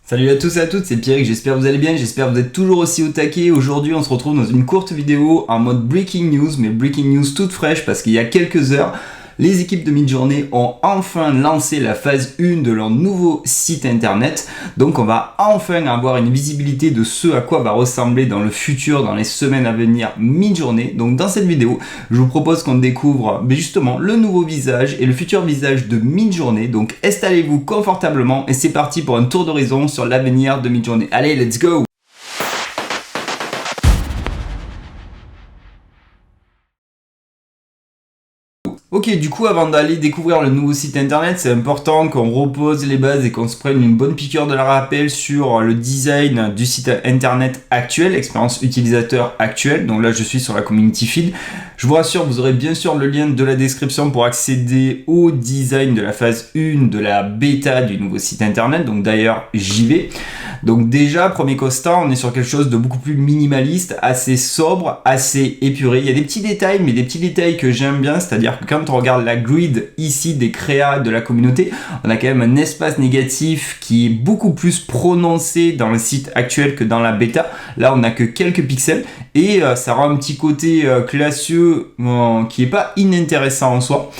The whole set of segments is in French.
Salut à tous et à toutes, c'est Pierrick, j'espère que vous allez bien, j'espère que vous êtes toujours aussi au taquet. Aujourd'hui on se retrouve dans une courte vidéo en mode breaking news, mais breaking news toute fraîche parce qu'il y a quelques heures, les équipes de Midjourney ont enfin lancé la phase 1 de leur nouveau site internet. Donc on va enfin avoir une visibilité de ce à quoi va ressembler dans le futur, dans les semaines à venir, Midjourney. Donc dans cette vidéo, je vous propose qu'on découvre justement le nouveau visage et le futur visage de Midjourney. Donc installez-vous confortablement et c'est parti pour un tour d'horizon sur l'avenir de Midjourney. Allez, let's go! Ok, du coup, avant d'aller découvrir le nouveau site internet, c'est important qu'on repose les bases et qu'on se prenne une bonne piqûre de la rappel sur le design du site internet actuel, expérience utilisateur actuelle. Donc là, je suis sur la community feed. Je vous rassure, vous aurez bien sûr le lien de la description pour accéder au design de la phase 1 de la bêta du nouveau site internet. Donc d'ailleurs, j'y vais. Donc déjà, premier constat, on est sur quelque chose de beaucoup plus minimaliste, assez sobre, assez épuré. Il y a des petits détails, mais des petits détails que j'aime bien, c'est-à-dire que quand on regarde la grid ici des créas de la communauté, on a quand même un espace négatif qui est beaucoup plus prononcé dans le site actuel que dans la bêta. Là, on n'a que quelques pixels et ça rend un petit côté classieux qui n'est pas inintéressant en soi.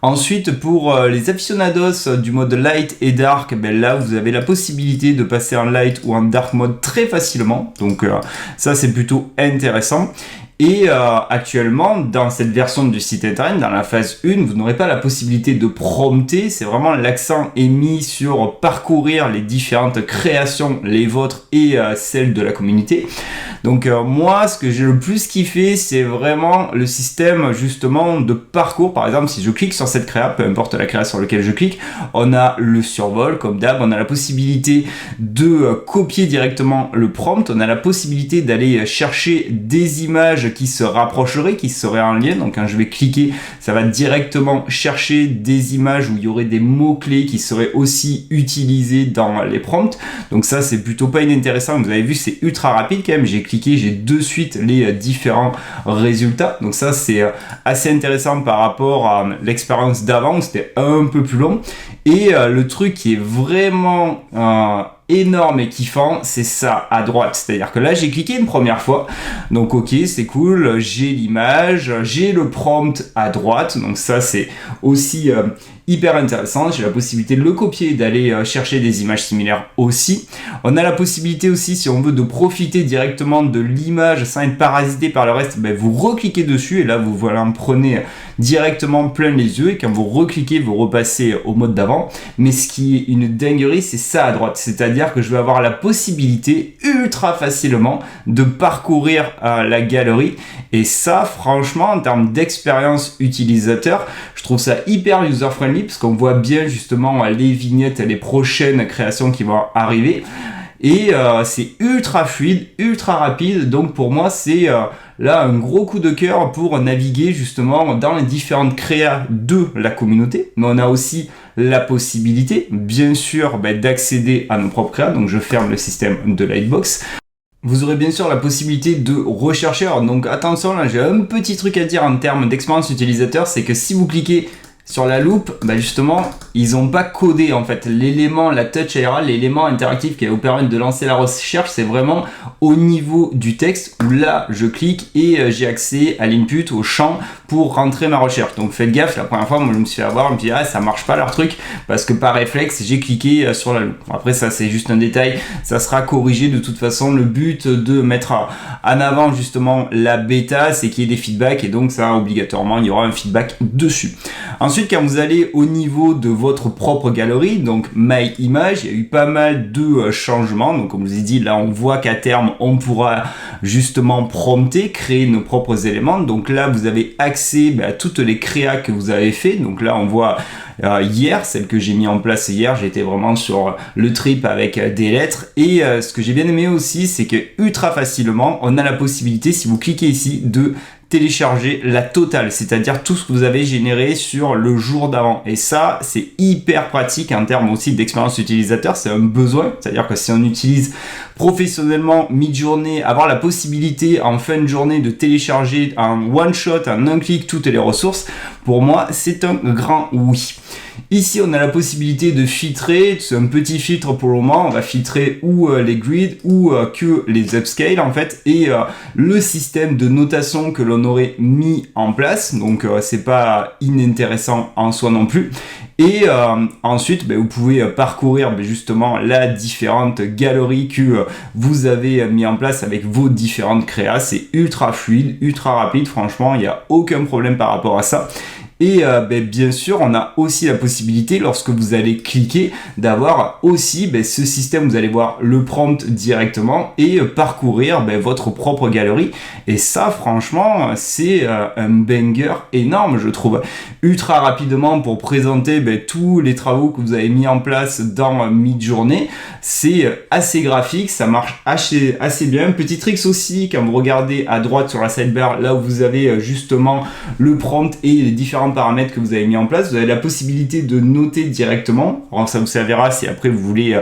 Ensuite, pour les aficionados du mode light et dark, ben là vous avez la possibilité de passer en light ou en dark mode très facilement. Donc ça c'est plutôt intéressant. Et actuellement, dans cette version du site internet, dans la phase 1, vous n'aurez pas la possibilité de prompter. C'est vraiment l'accent est mis sur parcourir les différentes créations, les vôtres et celles de la communauté. Donc moi, ce que j'ai le plus kiffé, c'est vraiment le système justement de parcours. Par exemple, si je clique sur cette créa, peu importe la créa sur laquelle je clique, on a le survol comme d'hab, on a la possibilité de copier directement le prompt, on a la possibilité d'aller chercher des images qui se rapprocheraient, qui seraient en lien. Donc quand je vais cliquer, ça va directement chercher des images où il y aurait des mots-clés qui seraient aussi utilisés dans les prompts. Donc ça, c'est plutôt pas inintéressant. Vous avez vu, c'est ultra rapide quand même. J'ai cliqué, j'ai de suite les différents résultats. Donc ça, c'est assez intéressant par rapport à l'expérience d'avant où c'était un peu plus long. Et le truc qui est vraiment énorme et kiffant, c'est ça à droite. C'est-à-dire que là, j'ai cliqué une première fois. Donc ok, c'est cool, j'ai l'image, j'ai le prompt à droite. Donc ça, c'est aussi hyper intéressant. J'ai la possibilité de le copier et d'aller chercher des images similaires aussi. On a la possibilité aussi, si on veut, de profiter directement de l'image sans être parasité par le reste, ben, vous recliquez dessus et là, vous voilà, en prenez directement plein les yeux et quand vous recliquez, vous repassez au mode d'avant. Mais ce qui est une dinguerie, c'est ça à droite. C'est-à-dire que je vais avoir la possibilité ultra facilement de parcourir la galerie. Et ça, franchement, en termes d'expérience utilisateur, je trouve ça hyper user-friendly parce qu'on voit bien justement les vignettes, les prochaines créations qui vont arriver. Et c'est ultra fluide, ultra rapide. Donc pour moi, c'est là un gros coup de cœur pour naviguer justement dans les différentes créas de la communauté. Mais on a aussi la possibilité, bien sûr, d'accéder à nos propres créas. Donc je ferme le système de Lightbox. Vous aurez bien sûr la possibilité de rechercher. Alors, donc attention, là j'ai un petit truc à dire en termes d'expérience utilisateur, c'est que si vous cliquez sur la loupe, justement, ils n'ont pas codé en fait l'élément, la touch ARL, l'élément interactif qui va vous permettre de lancer la recherche, c'est vraiment au niveau du texte où là je clique et j'ai accès à l'input, au champ pour rentrer ma recherche. Donc faites gaffe, la première fois moi je me suis fait avoir, je me suis dit ça marche pas leur truc parce que par réflexe j'ai cliqué sur la loupe. Après ça c'est juste un détail, ça sera corrigé de toute façon. Le but de mettre en avant justement la bêta, c'est qu'il y ait des feedbacks et donc ça obligatoirement il y aura un feedback dessus. Ensuite, quand vous allez au niveau de votre propre galerie, donc My Image, il y a eu pas mal de changements. Donc, comme je vous ai dit, là, on voit qu'à terme, on pourra justement prompter, créer nos propres éléments. Donc là, vous avez accès à toutes les créas que vous avez fait. Donc là, on voit hier, celle que j'ai mis en place hier, j'étais vraiment sur le trip avec des lettres. Et ce que j'ai bien aimé aussi, c'est que ultra facilement, on a la possibilité, si vous cliquez ici, de télécharger la totale, c'est-à-dire tout ce que vous avez généré sur le jour d'avant. Et ça, c'est hyper pratique en termes aussi d'expérience utilisateur, c'est un besoin, c'est-à-dire que si on utilise professionnellement Midjourney, avoir la possibilité en fin de journée de télécharger en one shot, en un clic, toutes les ressources, pour moi, c'est un grand oui. Ici, on a la possibilité de filtrer, c'est un petit filtre pour le moment, on va filtrer ou les grids ou que les upscale en fait, et le système de notation que l'on aurait mis en place, donc c'est pas inintéressant en soi non plus. Et ensuite, vous pouvez parcourir justement la différente galerie que vous avez mis en place avec vos différentes créas. C'est ultra fluide, ultra rapide, franchement, il n'y a aucun problème par rapport à ça. Et bien sûr, on a aussi la possibilité, lorsque vous allez cliquer, d'avoir aussi ce système. Vous allez voir le prompt directement et parcourir votre propre galerie. Et ça, franchement, c'est un banger énorme, je trouve. Ultra rapidement pour présenter tous les travaux que vous avez mis en place dans Midjourney. C'est assez graphique, ça marche assez bien. Petit tricks aussi, quand vous regardez à droite sur la sidebar, là où vous avez justement le prompt et les différents paramètres que vous avez mis en place, vous avez la possibilité de noter directement. Alors ça vous servira si après vous voulez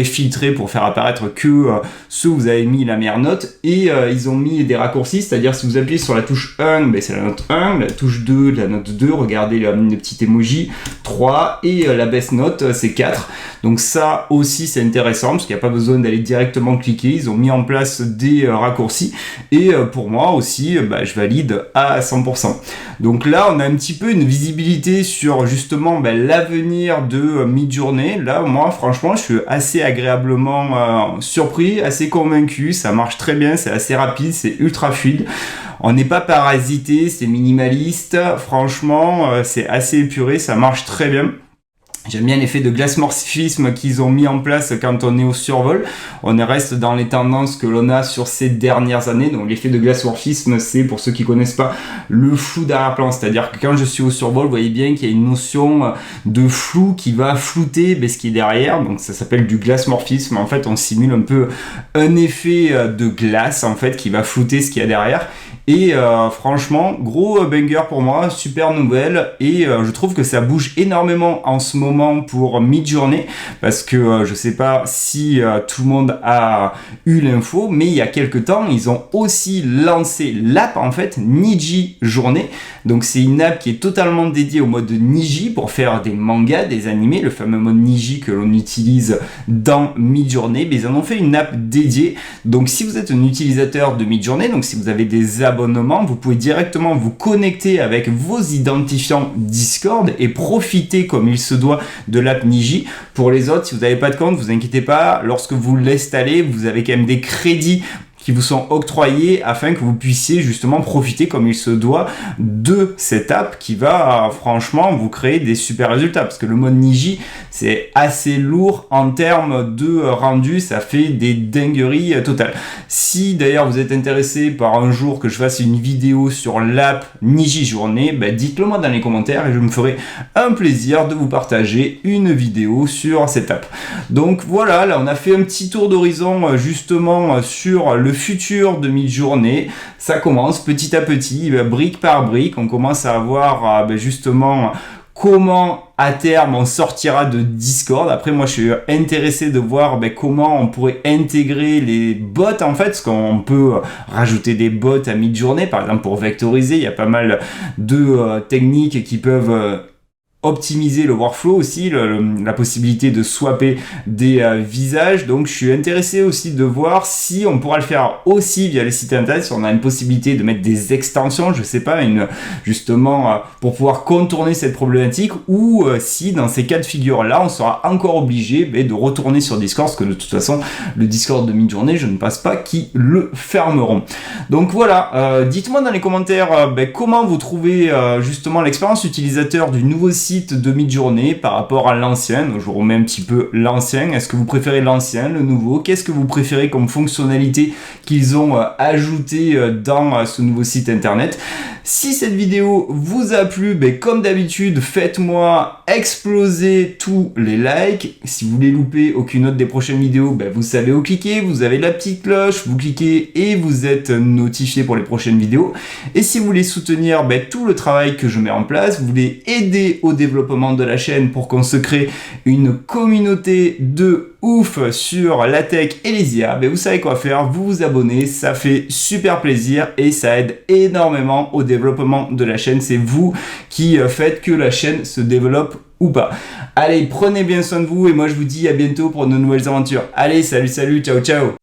filtrer pour faire apparaître que ceux où vous avez mis la meilleure note. Et ils ont mis des raccourcis, c'est-à-dire si vous appuyez sur la touche 1, c'est la note 1, la touche 2, la note 2, regardez le petit emoji 3, et la baisse note c'est 4. Donc ça aussi c'est intéressant parce qu'il n'y a pas besoin d'aller directement cliquer, ils ont mis en place des raccourcis, et pour moi aussi je valide à 100%. Donc là on a un petit peu une visibilité sur justement l'avenir de Midjourney. Là moi franchement je suis assez agréablement surpris, assez convaincu, ça marche très bien, c'est assez rapide, c'est ultra fluide. On n'est pas parasité, c'est minimaliste, franchement c'est assez épuré, ça marche très bien. J'aime bien l'effet de glace-morphisme qu'ils ont mis en place quand on est au survol. On reste dans les tendances que l'on a sur ces dernières années. Donc l'effet de glace-morphisme, c'est, pour ceux qui connaissent pas, le flou d'arrière-plan. C'est-à-dire que quand je suis au survol, vous voyez bien qu'il y a une notion de flou qui va flouter ce qui est derrière. Donc ça s'appelle du glace-morphisme. En fait, on simule un peu un effet de glace en fait qui va flouter ce qu'il y a derrière. Et franchement, gros banger pour moi, super nouvelle, et je trouve que ça bouge énormément en ce moment pour Midjourney, parce que je sais pas si tout le monde a eu l'info, mais il y a quelques temps, ils ont aussi lancé l'app en fait Niji Journée. Donc c'est une app qui est totalement dédiée au mode Niji pour faire des mangas, des animés, le fameux mode Niji que l'on utilise dans Midjourney. Mais ils en ont fait une app dédiée. Donc si vous êtes un utilisateur de Midjourney, donc si vous avez des abonnements, vous pouvez directement vous connecter avec vos identifiants Discord et profiter comme il se doit de l'app Niji. Pour les autres, si vous n'avez pas de compte, vous inquiétez pas, lorsque vous l'installez, vous avez quand même des crédits qui vous sont octroyés afin que vous puissiez justement profiter comme il se doit de cette app qui va franchement vous créer des super résultats, parce que le mode Niji c'est assez lourd en termes de rendu, ça fait des dingueries totales. Si d'ailleurs vous êtes intéressé par un jour que je fasse une vidéo sur l'app Niji Journée, dites-le moi dans les commentaires et je me ferai un plaisir de vous partager une vidéo sur cette app. Donc voilà, là on a fait un petit tour d'horizon justement sur le futur de Midjourney. Ça commence petit à petit, brique par brique, on commence à voir justement comment à terme on sortira de Discord. Après moi je suis intéressé de voir comment on pourrait intégrer les bots en fait, parce qu'on peut rajouter des bots à Midjourney par exemple pour vectoriser. Il y a pas mal de techniques qui peuvent optimiser le workflow aussi, la possibilité de swapper des visages. Donc je suis intéressé aussi de voir si on pourra le faire aussi via les sites internet, si on a une possibilité de mettre des extensions, je sais pas, justement pour pouvoir contourner cette problématique, ou si dans ces cas de figure là on sera encore obligé de retourner sur Discord, parce que de toute façon le Discord de Midjourney je ne pense pas qu'ils le fermeront. Donc voilà, dites-moi dans les commentaires comment vous trouvez justement l'expérience utilisateur du nouveau site de Midjourney par rapport à l'ancien. Je vous remets un petit peu l'ancien. Est-ce que vous préférez l'ancien, le nouveau? Qu'est-ce que vous préférez comme fonctionnalité qu'ils ont ajouté dans ce nouveau site internet? Si cette vidéo vous a plu, comme d'habitude, faites-moi exploser tous les likes. Si vous voulez louper aucune autre des prochaines vidéos, vous savez où cliquer, vous avez la petite cloche, vous cliquez et vous êtes notifié pour les prochaines vidéos. Et si vous voulez soutenir tout le travail que je mets en place, vous voulez aider au développement de la chaîne pour qu'on se crée une communauté de ouf sur la tech et les IA, vous savez quoi faire, vous vous abonnez, ça fait super plaisir et ça aide énormément au développement de la chaîne. C'est vous qui faites que la chaîne se développe ou pas. Allez, prenez bien soin de vous et moi je vous dis à bientôt pour de nouvelles aventures. Allez, salut, ciao, ciao.